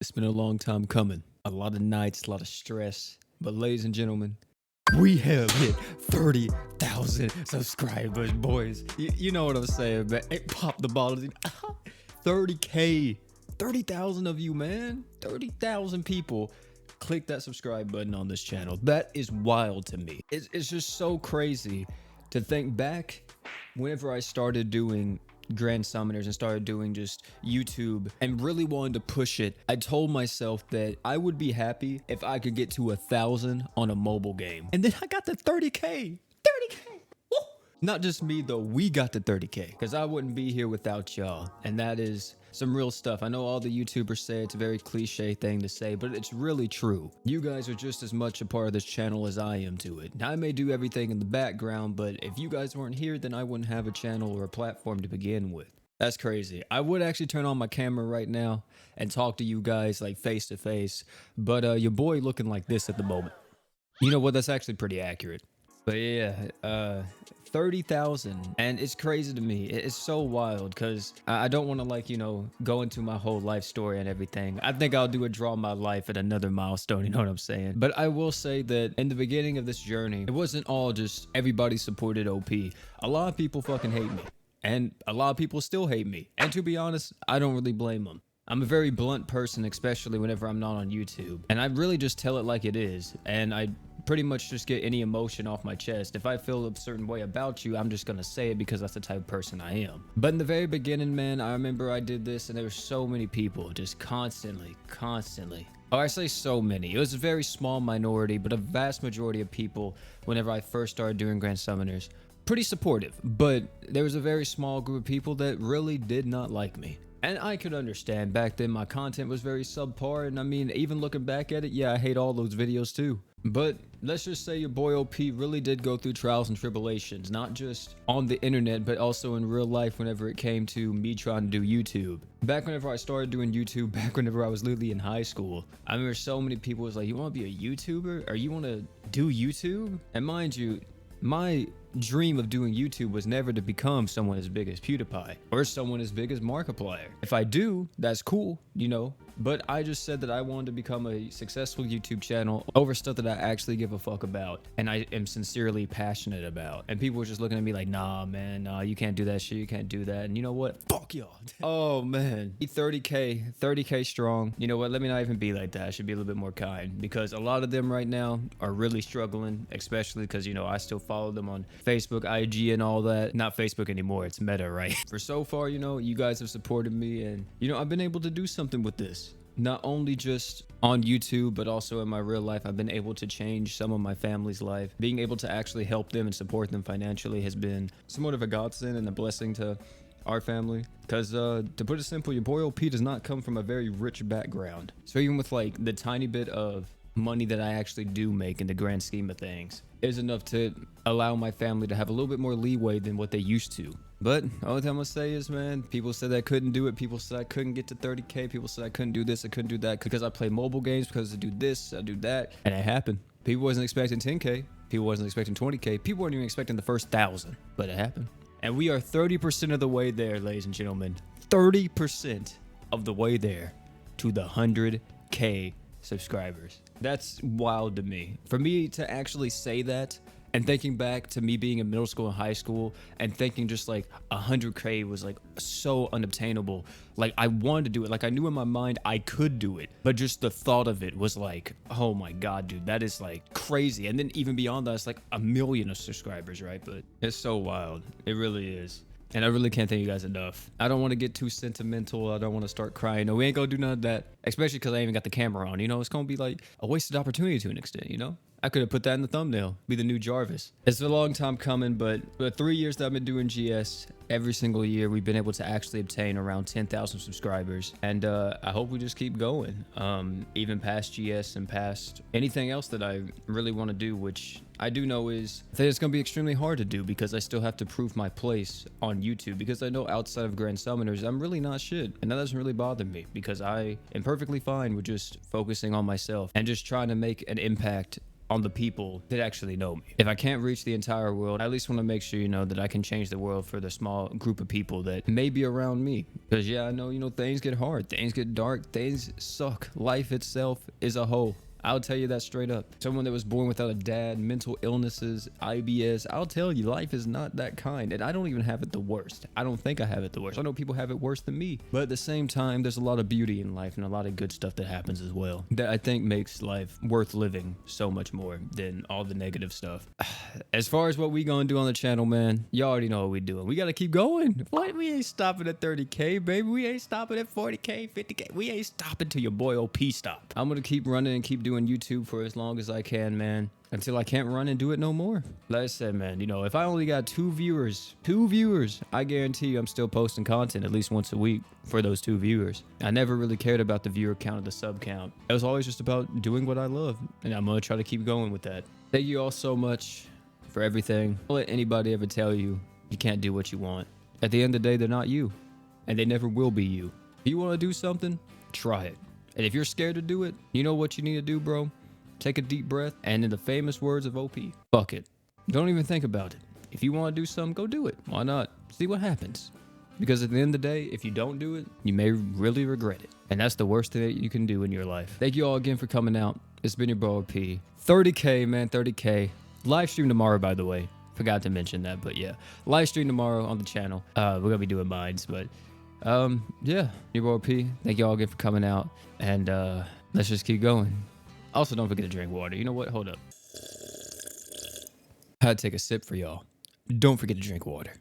It's been a long time coming. A lot of nights, a lot of stress. But ladies and gentlemen, we have hit 30,000 subscribers, boys. You know what I'm saying, man. It popped the ball. 30K. 30,000 of you, man. 30,000 people. Click that subscribe button on this channel. That is wild to me. It's just so crazy to think back whenever I started doing Grand Summoners and started doing just YouTube and really wanted to push it. I told myself that I would be happy if I could get to 1,000 on a mobile game. And then I got to 30K. 30K. Woo! Not just me though, we got to 30K because I wouldn't be here without y'all. And that is some real stuff. I know all the YouTubers say it's a very cliche thing to say, but it's really true. You guys are just as much a part of this channel as I am to it. Now, I may do everything in the background, but if you guys weren't here, then I wouldn't have a channel or a platform to begin with. That's crazy. I would actually turn on my camera right now and talk to you guys like face to face, but your boy looking like this at the moment. You know what? That's actually pretty accurate. But yeah, 30,000, and it's crazy to me. It's so wild because I don't want to, like, you know, go into my whole life story and everything. I think I'll do a draw my life at another milestone, you know what I'm saying? But I will say that in the beginning of this journey, it wasn't all just everybody supported OP. A lot of people fucking hate me, and a lot of people still hate me. And to be honest, I don't really blame them. I'm a very blunt person, especially whenever I'm not on YouTube. And I really just tell it like it is. And I pretty much just get any emotion off my chest. If I feel a certain way about you, I'm just gonna say it because that's the type of person I am. But in the very beginning, man, I remember I did this and there were so many people just constantly. Oh, I say so many. It was a very small minority, but a vast majority of people, whenever I first started doing Grand Summoners, pretty supportive. But there was a very small group of people that really did not like me. And I could understand. Back then my content was very subpar, and I mean, even looking back at it, yeah, I hate all those videos too. But let's just say your boy OP really did go through trials and tribulations, not just on the internet, but also in real life whenever it came to me trying to do YouTube. Back whenever I started doing YouTube, back whenever I was literally in high school, I remember so many people was like, you want to be a YouTuber? Or you want to do YouTube? And mind you, my dream of doing YouTube was never to become someone as big as PewDiePie or someone as big as Markiplier. If I do, that's cool, you know, but I just said that I wanted to become a successful YouTube channel over stuff that I actually give a fuck about and I am sincerely passionate about. And people were just looking at me like, nah, man, nah, you can't do that shit, you can't do that. And you know what? Fuck y'all. Oh, man. 30K strong. You know what? Let me not even be like that. I should be a little bit more kind because a lot of them right now are really struggling, especially because, you know, I still follow them on Facebook, IG, and all that. Not Facebook anymore. It's Meta, right? For so far, you know, you guys have supported me and, you know, I've been able to do something with this. Not only just on YouTube, but also in my real life, I've been able to change some of my family's life. Being able to actually help them and support them financially has been somewhat of a godsend and a blessing to our family. Because to put it simple, your boy OP does not come from a very rich background. So even with like the tiny bit of money that I actually do make in the grand scheme of things is enough to allow my family to have a little bit more leeway than what they used to. But all I'm gonna say is, man, people said I couldn't do it. People said I couldn't get to 30K. People said I couldn't do this, I couldn't do that because I play mobile games, because I do this, I do that. And it happened. People wasn't expecting 10K. People wasn't expecting 20K. People weren't even expecting the first 1,000, but it happened. And we are 30% of the way there, ladies and gentlemen. 30% of the way there to the 100K subscribers. That's wild to me. For me to actually say that and thinking back to me being in middle school and high school and thinking just like 100K was like so unobtainable. Like I wanted to do it. Like I knew in my mind I could do it, but just the thought of it was like, oh my God, dude, that is like crazy. And then even beyond that, it's like 1 million of subscribers, right? But it's so wild. It really is. And I really can't thank you guys enough. I don't want to get too sentimental. I don't want to start crying. No, we ain't gonna do none of that. Especially because I ain't even got the camera on. You know, it's gonna be like a wasted opportunity to an extent, you know? I could have put that in the thumbnail. Be the new Jarvis. It's a long time coming, but the 3 years that I've been doing GS, every single year we've been able to actually obtain around 10,000 subscribers. And I hope we just keep going. Even past GS and past anything else that I really want to do, which I do know is that it's going to be extremely hard to do because I still have to prove my place on YouTube, because I know outside of Grand Summoners, I'm really not shit. And that doesn't really bother me because I am perfectly fine with just focusing on myself and just trying to make an impact on the people that actually know me. If I can't reach the entire world, I at least want to make sure, you know, that I can change the world for the small group of people that may be around me. Because yeah, I know, you know, things get hard, things get dark, things suck. Life itself is a hole. I'll tell you that straight up. Someone that was born without a dad, mental illnesses, IBS, I'll tell you, life is not that kind. And I don't even have it the worst. I don't think I have it the worst. I know people have it worse than me. But at the same time, there's a lot of beauty in life and a lot of good stuff that happens as well, that I think makes life worth living so much more than all the negative stuff. As far as what we gonna do on the channel, man, you already know what we doing. We gotta keep going. What? We ain't stopping at 30K, baby. We ain't stopping at 40K, 50K. We ain't stopping till your boy OP stop. I'm gonna keep running and keep doing YouTube for as long as I can, man, until I can't run and do it no more. Like I said, man, you know, if I only got two viewers, I guarantee you I'm still posting content at least once a week for those 2 viewers. I never really cared about the viewer count or the sub count. It was always just about doing what I love, and I'm gonna try to keep going with that. Thank you all so much for everything. Don't let anybody ever tell you you can't do what you want. At the end of the day, they're not you, and they never will be you. If you want to do something, try it. And if you're scared to do it, you know what you need to do, bro? Take a deep breath, and in the famous words of OP, fuck it. Don't even think about it. If you want to do something, go do it. Why not? See what happens. Because at the end of the day, if you don't do it, you may really regret it. And that's the worst thing that you can do in your life. Thank you all again for coming out. It's been your bro OP. 30K, man, 30K. Live stream tomorrow, by the way. Forgot to mention that, but yeah. Live stream tomorrow on the channel. We're going to be doing mines, but yeah, your boy P. Thank you all again for coming out, and let's just keep going. Also, don't forget to drink water. You know what? Hold up. I had to take a sip for y'all. Don't forget to drink water.